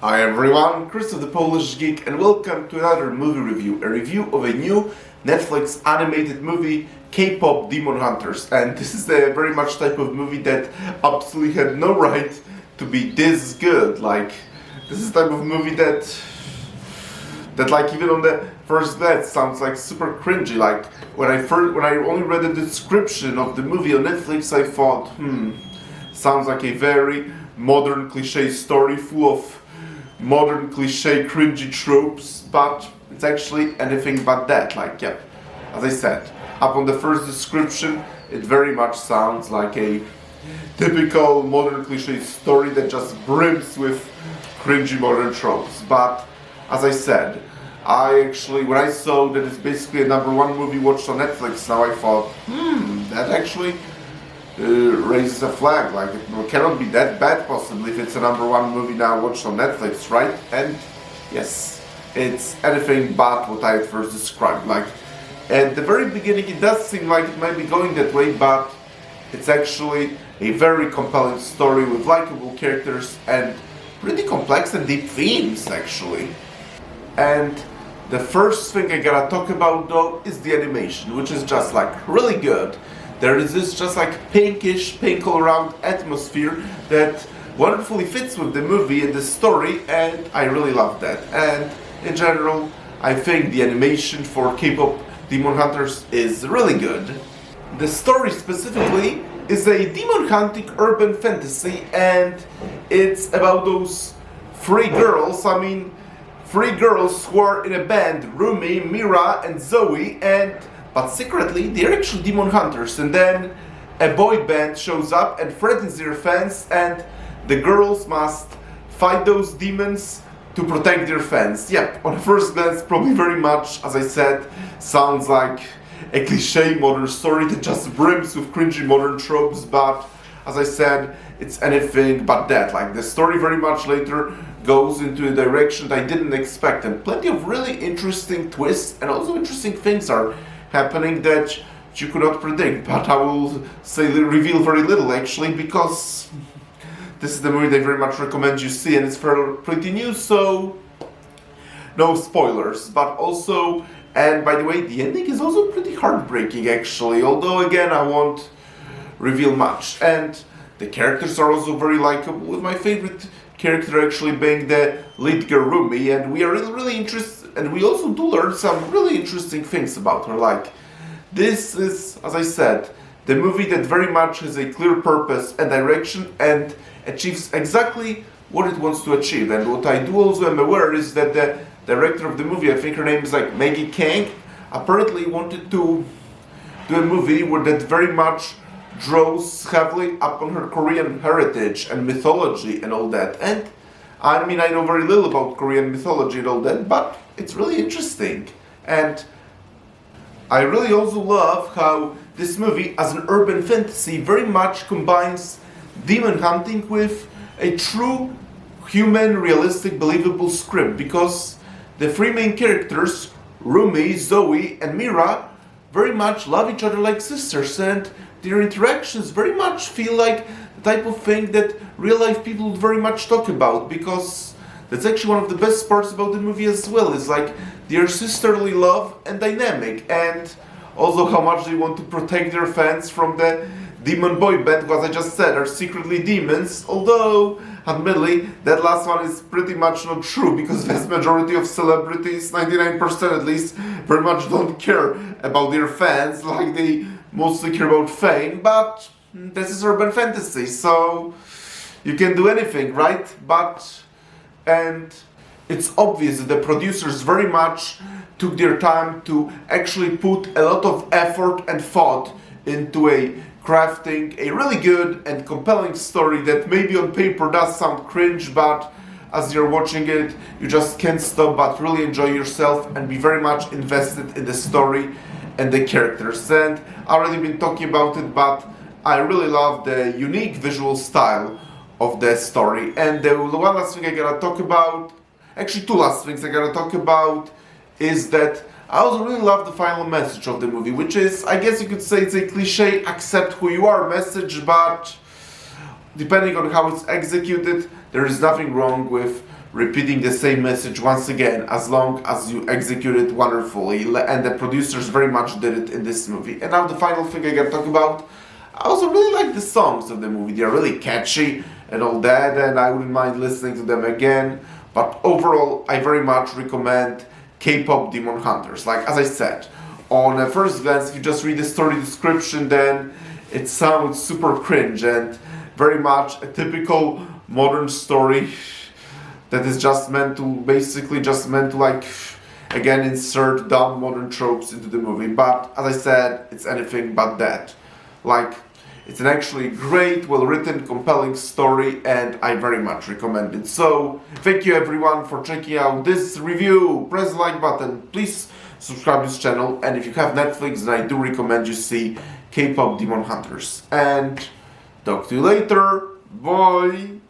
Hi everyone, Chris of the Polish Geek, and welcome to another movie review, a review of a new Netflix animated movie, K-Pop Demon Hunters. And this is the very much type of movie that absolutely had no right to be this good. Like, this is the type of movie that like even on the first glance sounds like super cringy. Like when I only read the description of the movie on Netflix, I thought, sounds like a very modern cliche story full of modern cliche cringy tropes, but it's actually anything but that. Like, yeah, as I said, up on the first description, it very much sounds like a typical modern cliche story that just brims with cringy modern tropes. But as I said, when I saw that it's basically a #1 movie watched on Netflix now, I thought, that actually raises a flag. Like, it cannot be that bad possibly if it's a #1 movie now watched on Netflix, right? And yes, it's anything but what I had first described. Like, at the very beginning it does seem like it might be going that way, but it's actually a very compelling story with likable characters and pretty complex and deep themes actually. And the first thing I gotta talk about though is the animation, which is just like really good. There is this just like pinkish, pink all around atmosphere that wonderfully fits with the movie and the story, and I really love that. And in general, I think the animation for K-Pop Demon Hunters is really good. The story specifically is a demon hunting urban fantasy, and it's about those three girls who are in a band, Rumi, Mira, and Zoe, but secretly they're actually demon hunters. And then a boy band shows up and threatens their fans, and the girls must fight those demons to protect their fans. Yep, on first glance, probably very much, as I said, sounds like a cliche modern story that just brims with cringy modern tropes, but as I said, it's anything but that. Like, the story very much later goes into a direction that I didn't expect, and plenty of really interesting twists and also interesting things are happening that you could not predict. But I will reveal very little actually, because this is the movie that I very much recommend you see, and it's pretty new, so no spoilers. But also, and by the way, the ending is also pretty heartbreaking actually, although again I won't reveal much. And the characters are also very likable, with my favorite character actually being the lead girl Rumi, and we are really interested, and we also do learn some really interesting things about her. Like, this is, as I said, the movie that very much has a clear purpose and direction and achieves exactly what it wants to achieve. And what I do also am aware is that the director of the movie, I think her name is like Maggie Kang, apparently wanted to do a movie that very much draws heavily upon her Korean heritage and mythology and all that. And I mean, I know very little about Korean mythology and all that, but it's really interesting. And I really also love how this movie, as an urban fantasy, very much combines demon hunting with a true human, realistic, believable script, because the three main characters, Rumi, Zoe, and Mira, very much love each other like sisters, and their interactions very much feel like the type of thing that real life people would very much talk about, because that's actually one of the best parts about the movie as well, is like their sisterly love and dynamic, and also how much they want to protect their fans from the demon boy band, because I just said are secretly demons, although admittedly that last one is pretty much not true, because vast majority of celebrities, 99% at least, very much don't care about their fans, like they mostly care about fame. But this is urban fantasy, so you can do anything, right? And it's obvious that the producers very much took their time to actually put a lot of effort and thought into crafting a really good and compelling story that maybe on paper does sound cringe, but as you're watching it, you just can't stop but really enjoy yourself and be very much invested in the story and the characters. And I've already been talking about it, but I really love the unique visual style of the story. And the one last thing I gotta talk about, actually two last things I gotta talk about, is that I also really love the final message of the movie, which is, I guess you could say it's a cliche accept who you are message, but depending on how it's executed, there is nothing wrong with repeating the same message once again, as long as you execute it wonderfully. And the producers very much did it in this movie. And now the final thing I gotta talk about, I also really like the songs of the movie. They're really catchy and all that, and I wouldn't mind listening to them again. But overall, I very much recommend K-pop Demon Hunters. Like, as I said, on a first glance, if you just read the story description, then it sounds super cringe and very much a typical modern story that is just meant to, like, again, insert dumb modern tropes into the movie. But as I said, it's anything but that. Like, it's an actually great, well-written, compelling story, and I very much recommend it. So, thank you everyone for checking out this review. Press the like button, please subscribe to this channel, and if you have Netflix, then I do recommend you see K-pop Demon Hunters. And talk to you later. Bye!